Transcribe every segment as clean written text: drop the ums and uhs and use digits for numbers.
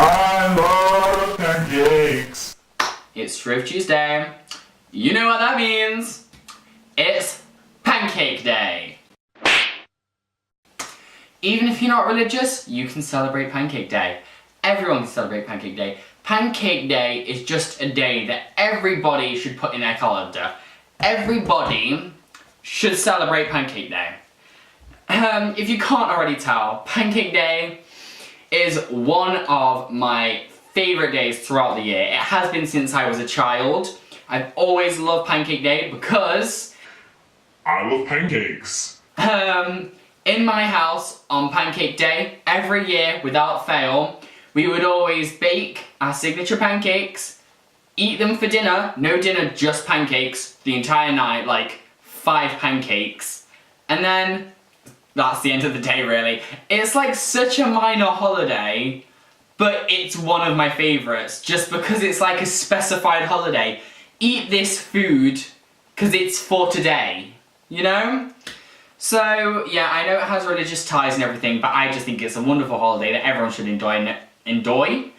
I love pancakes. It's Shrove Tuesday. You know what that means. It's Pancake Day. Even if you're not religious, you can celebrate Pancake Day. Everyone can celebrate Pancake Day. Pancake Day is just a day that everybody should put in their calendar. Everybody should celebrate Pancake Day. If you can't already tell, Pancake Day is one of my favourite days throughout the year. It has been since I was a child. I've always loved Pancake Day because I love pancakes. In my house on Pancake Day, every year without fail, we would always bake our signature pancakes, eat them for dinner, no dinner, just pancakes, the entire night, like 5 pancakes, and then that's the end of the day really. It's like such a minor holiday, but it's one of my favourites, just because it's like a specified holiday. Eat this food, because it's for today, you know? So, yeah, I know it has religious ties and everything, but I just think it's a wonderful holiday that everyone should enjoy. Enjoy.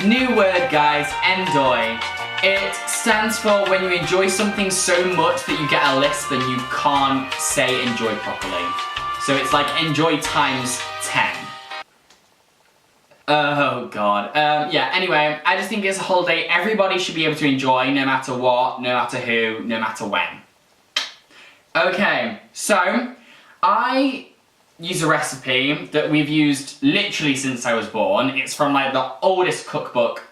New word, guys, enjoy. It stands for when you enjoy something so much that you get a lisp and you can't say enjoy properly. So it's like enjoy times 10. Oh god. Yeah, anyway, I just think it's a holiday everybody should be able to enjoy, no matter what, no matter who, no matter when. Okay, so I use a recipe that we've used literally since I was born. It's from like the oldest cookbook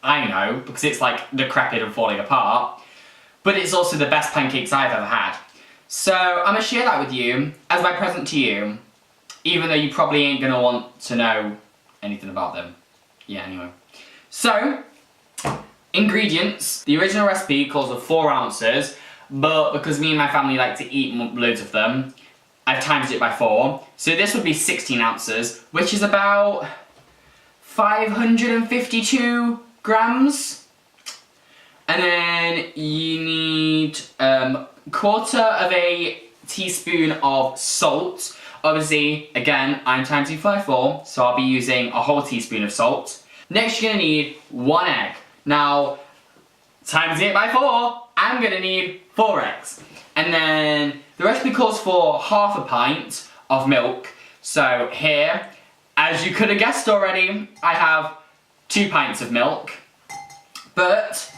I know, because it's like decrepit and falling apart, but it's also the best pancakes I've ever had. So I'm gonna share that with you as my present to you, even though you probably ain't gonna want to know anything about them. Yeah, anyway. So, ingredients. The original recipe calls for 4 ounces, but because me and my family like to eat loads of them, I've times it by 4. So this would be 16 ounces, which is about 552 grams. And then you need 1/4 of a teaspoon of salt. Obviously, again, I'm times 2 by 4, so I'll be using a whole teaspoon of salt. Next, you're gonna need 1 egg. Now, times it by 4, I'm gonna need 4 eggs. And then the recipe calls for 1/2 pint of milk. So here, as you could have guessed already, I have 2 pints of milk. But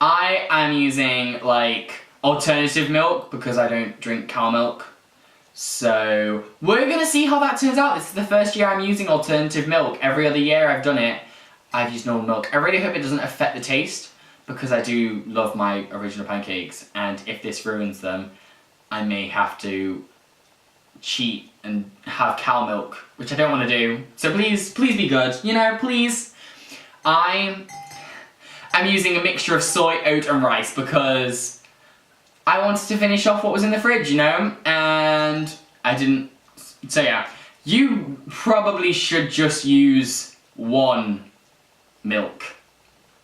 I am using like alternative milk because I don't drink cow milk. So we're gonna see how that turns out. This is the first year I'm using alternative milk. Every other year I've done it, I've used normal milk. I really hope it doesn't affect the taste, because I do love my original pancakes, and if this ruins them, I may have to cheat and have cow milk, which I don't want to do. So please be good, you know, please. I'm using a mixture of soy, oat and rice because I wanted to finish off what was in the fridge, you know, and I didn't. So yeah, you probably should just use 1 milk,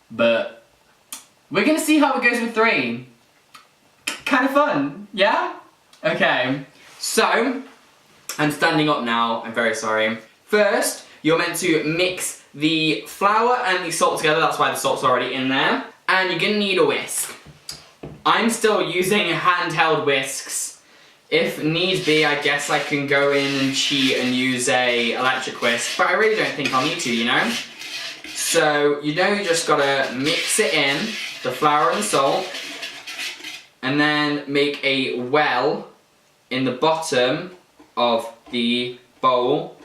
but we're gonna see how it goes with 3. Kind of fun, yeah? Okay, so I'm standing up now, I'm very sorry. First, you're meant to mix the flour and the salt together, that's why the salt's already in there, and you're gonna need a whisk. I'm still using handheld whisks. If need be, I guess I can go in and cheat and use a electric whisk, but I really don't think I'll need to, you know? So, you know, you just gotta mix it in, the flour and the salt, and then make a well in the bottom of the bowl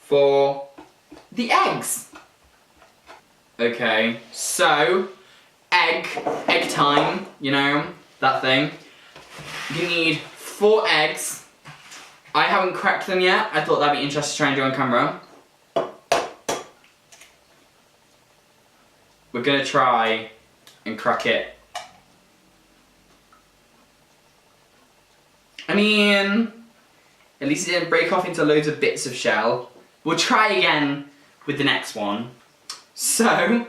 for the eggs. Okay, so egg time, you know, that thing. You need 4 eggs. I haven't cracked them yet. I thought that'd be interesting to try and do on camera. We're gonna try and crack it. I mean, at least it didn't break off into loads of bits of shell. We'll try again with the next one. So,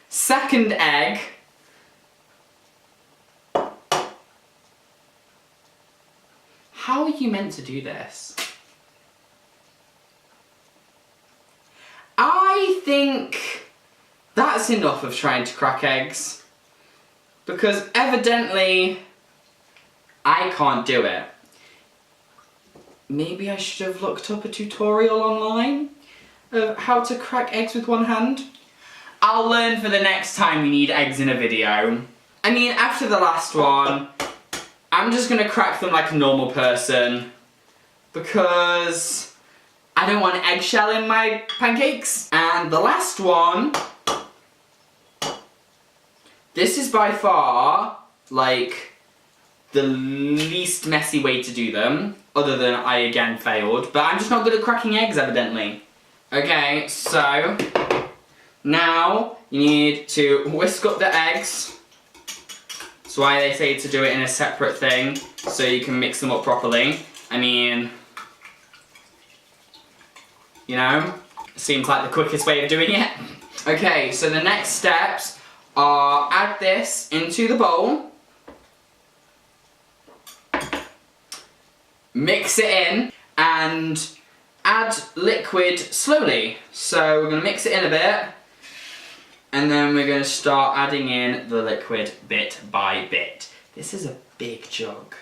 second egg. How are you meant to do this? I think that's enough of trying to crack eggs. Because evidently, I can't do it. Maybe I should have looked up a tutorial online of how to crack eggs with one hand. I'll learn for the next time we need eggs in a video. I mean, after the last one, I'm just gonna crack them like a normal person because I don't want eggshell in my pancakes. And the last one, this is by far, like, the least messy way to do them, other than I again failed, but I'm just not good at cracking eggs, evidently. Okay, so now you need to whisk up the eggs. That's why they say to do it in a separate thing, so you can mix them up properly. I mean, you know, seems like the quickest way of doing it. Okay, so the next steps are add this into the bowl. Mix it in and add liquid slowly. So we're going to mix it in a bit and then we're going to start adding in the liquid bit by bit. This is a big jug.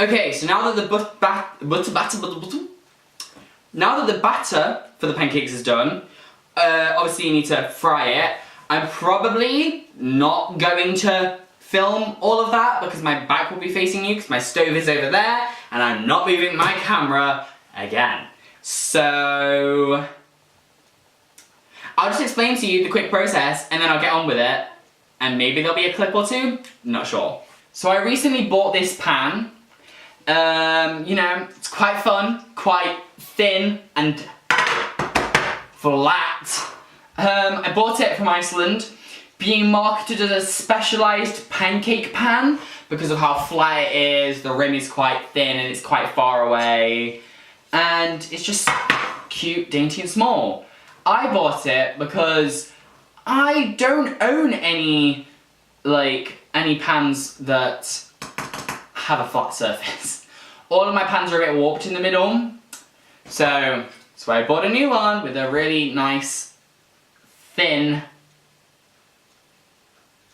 Okay, so now that the batter for the pancakes is done, obviously you need to fry it. I'm probably not going to film all of that because my back will be facing you because my stove is over there and I'm not moving my camera again. So I'll just explain to you the quick process and then I'll get on with it and maybe there'll be a clip or two, not sure. So I recently bought this pan. You know, it's quite fun, quite thin and flat. I bought it from Iceland, being marketed as a specialised pancake pan because of how flat it is, the rim is quite thin and it's quite far away, and it's just cute, dainty and small. I bought it because I don't own any pans that have a flat surface. All of my pans are a bit warped in the middle, so that's why I bought a new one with a really nice thin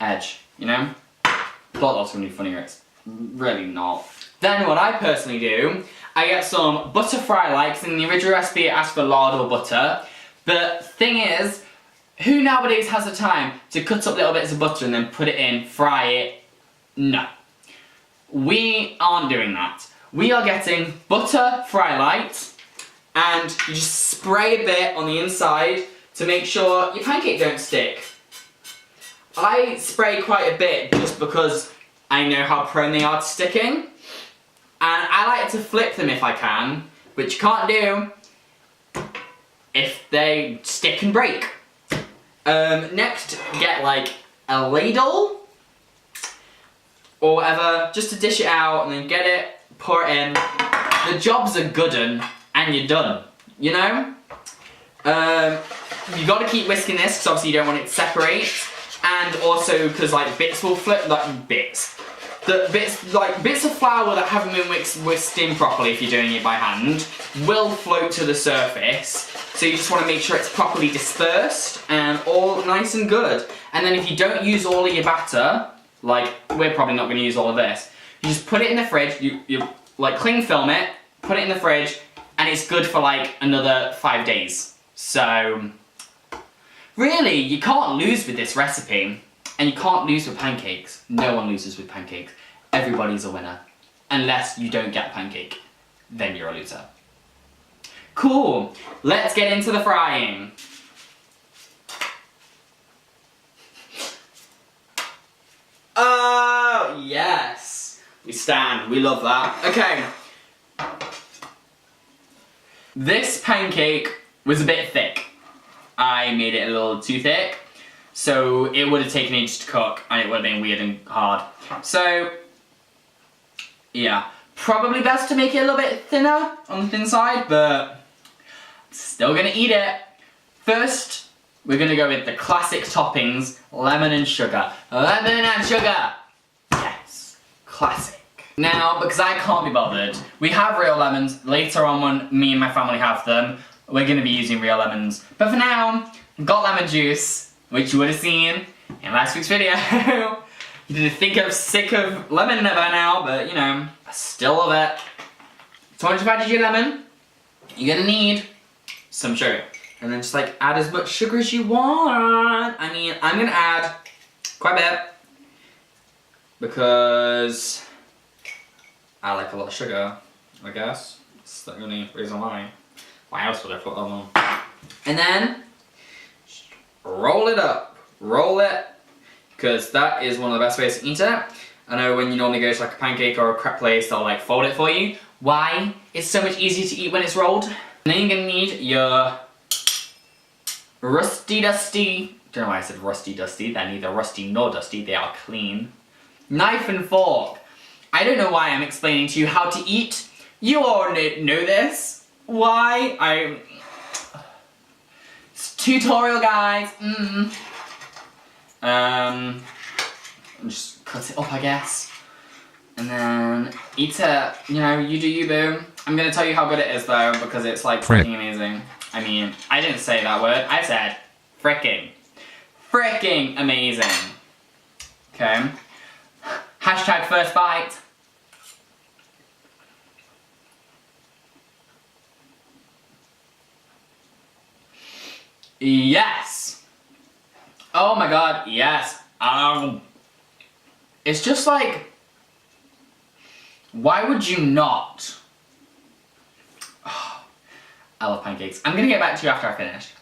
edge, you know? Thought that was going to be funnier, it's really not. Then what I personally do, I get some butter fry likes. In the original recipe it asked for lard or butter, but thing is, who nowadays has the time to cut up little bits of butter and then put it in, fry it? No. We aren't doing that. We are getting butter fry light and you just spray a bit on the inside to make sure your pancake don't stick. I spray quite a bit just because I know how prone they are to sticking, and I like to flip them if I can, which you can't do if they stick and break. Next, get like a ladle or whatever, just to dish it out and then get it, pour it in. The job's a good un and you're done, you know? You gotta keep whisking this because obviously you don't want it to separate. and also because like bits will flip, like bits of flour that haven't been whisked in properly if you're doing it by hand will float to the surface. So you just want to make sure it's properly dispersed and all nice and good. And then if you don't use all of your batter, like we're probably not going to use all of this, you just put it in the fridge, you like cling film it, put it in the fridge, and it's good for like another 5 days. So really, you can't lose with this recipe. And you can't lose with pancakes. No one loses with pancakes. Everybody's a winner. Unless you don't get a pancake. Then you're a loser. Cool. Let's get into the frying. Oh, yes. We stand. We love that. Okay. This pancake was a bit thick. I made it a little too thick. So it would have taken ages to cook and it would have been weird and hard. So, yeah. Probably best to make it a little bit thinner on the thin side, but still gonna eat it. First, we're gonna go with the classic toppings, lemon and sugar. Lemon and sugar! Yes, classic. Now, because I can't be bothered, we have real lemons. Later on when me and my family have them, we're gonna be using real lemons. But for now, we've got lemon juice, which you would have seen in last week's video. You didn't think I'm sick of lemon by now, but you know, I still love it. So once you've added your lemon, you're gonna need some sugar. And then just like add as much sugar as you want. I mean, I'm gonna add quite a bit because I like a lot of sugar, I guess. It's the only reason why. Why else would I put them on? And then roll it up, roll it, because that is one of the best ways to eat it. I know when you normally go to like a pancake or a crepe place, they'll like fold it for you. Why? It's so much easier to eat when it's rolled. And then you're gonna need your rusty dusty, don't know why I said rusty dusty, they're neither rusty nor dusty, they are clean. Knife and fork. I don't know why I'm explaining to you how to eat. You all know this. Why? Tutorial, guys. Just cut it up, I guess, and then eat it. You know, you do you, boo. I'm gonna tell you how good it is though, because it's like freaking amazing. I mean, I didn't say that word. I said freaking amazing. Okay. Hashtag first bite. Yes! Oh my god, yes. It's just like, why would you not? Oh, I love pancakes. I'm gonna get back to you after I finish.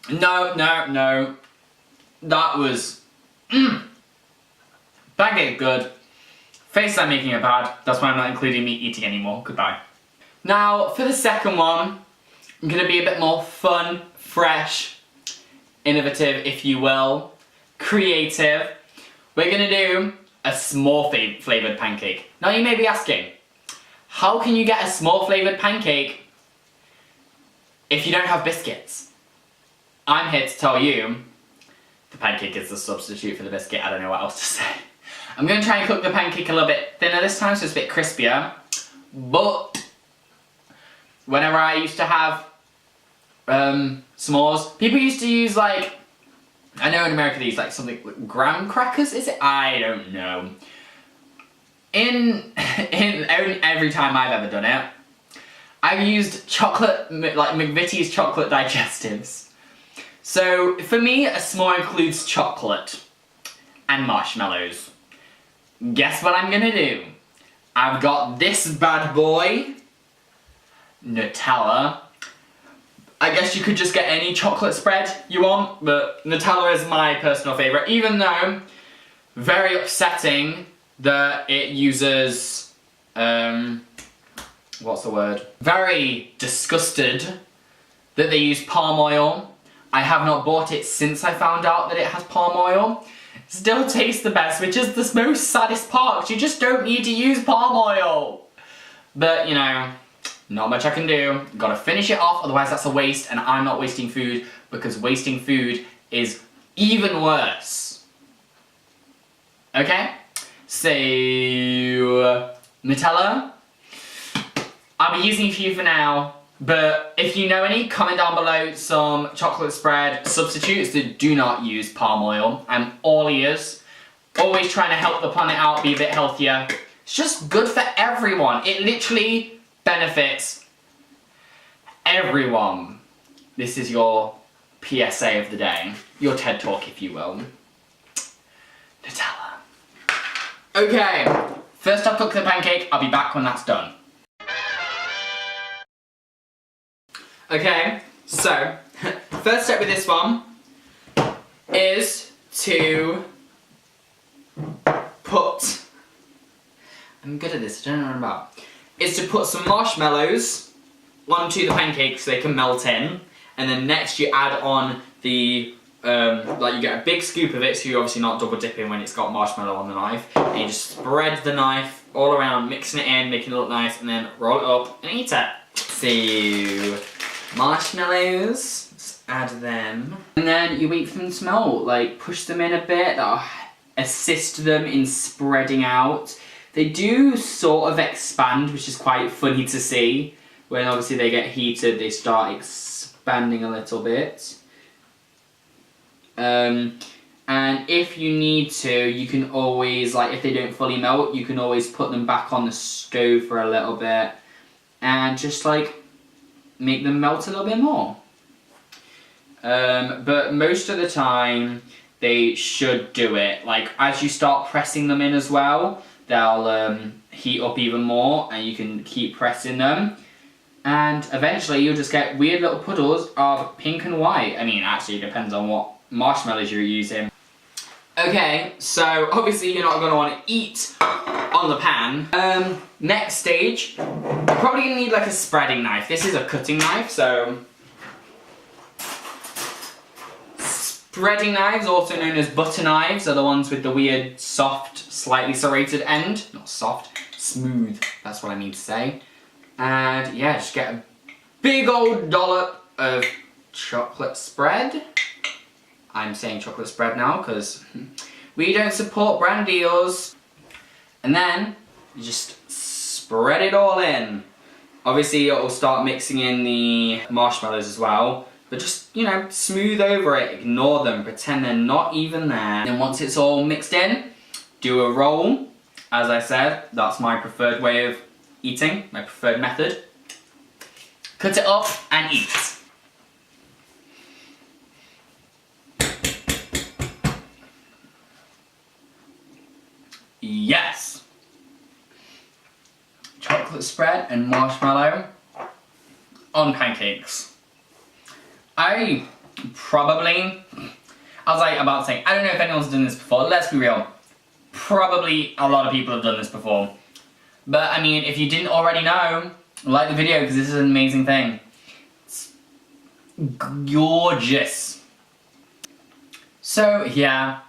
No. That was, pancake good. Face I'm making it bad, that's why I'm not including me eating anymore. Goodbye. Now, for the second one, I'm gonna be a bit more fun, fresh, innovative, if you will, creative. We're gonna do a s'more flavoured pancake. Now you may be asking, how can you get a s'more flavoured pancake if you don't have biscuits? I'm here to tell you, the pancake is the substitute for the biscuit. I don't know what else to say. I'm going to try and cook the pancake a little bit thinner this time, so it's a bit crispier. But whenever I used to have s'mores, people used to use like, I know in America they use like something, like graham crackers, is it? I don't know. In every time I've ever done it, I've used chocolate, like McVitie's chocolate digestives. So for me, a s'more includes chocolate and marshmallows. Guess what I'm gonna do? I've got this bad boy, Nutella. I guess you could just get any chocolate spread you want, but Nutella is my personal favourite, even though very upsetting that it uses, what's the word? Very disgusted that they use palm oil. I have not bought it since I found out that it has palm oil. Still tastes the best, which is the most saddest part, 'cause you just don't need to use palm oil. But, you know, not much I can do. Gotta finish it off, otherwise that's a waste, and I'm not wasting food, because wasting food is even worse. Okay? So, Nutella, I'll be using a few for now, but if you know any, comment down below some chocolate spread substitutes that do not use palm oil. I'm all ears. Always trying to help the planet out, be a bit healthier. It's just good for everyone. It literally benefits everyone. This is your PSA of the day. Your TED Talk, if you will. Nutella. Okay, first I'll cook the pancake. I'll be back when that's done. Okay, so, first step with this one is to put, I'm good at this, I don't know what I'm about, is to put some marshmallows onto the pancakes so they can melt in, and then next you add on the, like you get a big scoop of it, so you're obviously not double dipping when it's got marshmallow on the knife, and you just spread the knife all around, mixing it in, making it look nice, and then roll it up and eat it. So, marshmallows, just add them, and then you wait for them to melt, like push them in a bit, that'll assist them in spreading out. They do sort of expand, which is quite funny to see. When obviously they get heated, they start expanding a little bit. And if you need to, you can always, like if they don't fully melt, you can always put them back on the stove for a little bit and just like make them melt a little bit more. But most of the time they should do it. Like as you start pressing them in as well, they'll heat up even more and you can keep pressing them. And eventually you'll just get weird little puddles of pink and white. I mean, actually it depends on what marshmallows you're using. Okay, so obviously you're not going to want to eat on the pan. Next stage, you're probably going to need like a spreading knife. This is a cutting knife, so spreading knives, also known as butter knives, are the ones with the weird, soft, slightly serrated end. Not soft, smooth, that's what I mean to say. And yeah, just get a big old dollop of chocolate spread. I'm saying chocolate spread now because we don't support brand deals. And then you just spread it all in. Obviously it'll start mixing in the marshmallows as well, but just, you know, smooth over it, ignore them, pretend they're not even there. And once it's all mixed in, do a roll. As I said, that's my preferred way of eating, my preferred method. Cut it up and eat. Yes! Chocolate spread and marshmallow on pancakes. I was like about to say, I don't know if anyone's done this before, let's be real. Probably a lot of people have done this before. But I mean, if you didn't already know, like the video because this is an amazing thing. It's gorgeous. So yeah,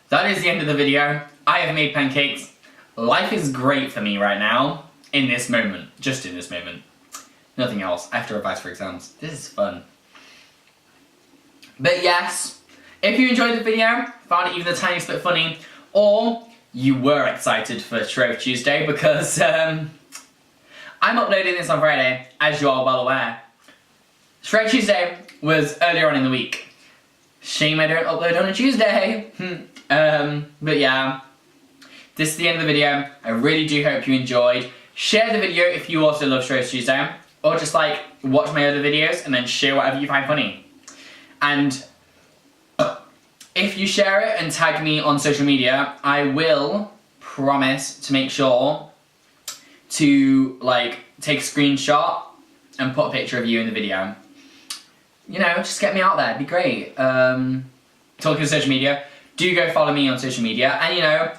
that is the end of the video. I have made pancakes. Life is great for me right now, in this moment, just in this moment. Nothing else. I have to revise for exams. This is fun. But yes, if you enjoyed the video, found it even the tiniest bit funny, or you were excited for Shrove Tuesday because I'm uploading this on Friday, as you are well aware. Shrove Tuesday was earlier on in the week. Shame I don't upload on a Tuesday. But yeah, this is the end of the video. I really do hope you enjoyed. Share the video if you also love Shrove Tuesday, or just like watch my other videos and then share whatever you find funny. And if you share it and tag me on social media, I will promise to make sure to like take a screenshot and put a picture of you in the video. You know, just get me out there, it'd be great. Talking of social media, do go follow me on social media, and you know,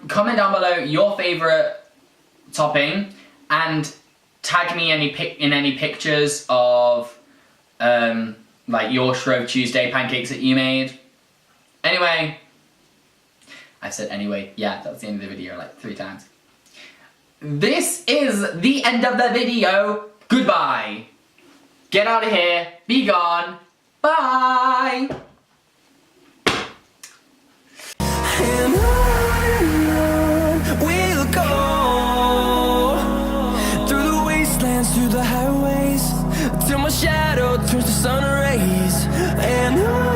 comment down below your favourite topping, and tag me in any pictures of like your Shrove Tuesday pancakes that you made. Anyway, I said anyway, yeah, that's the end of the video like 3 times. this is the end of the video. Goodbye. Get out of here. Be gone. Bye. And on we'll go through the wastelands, through the highways, till my shadow turns to sun rays. And on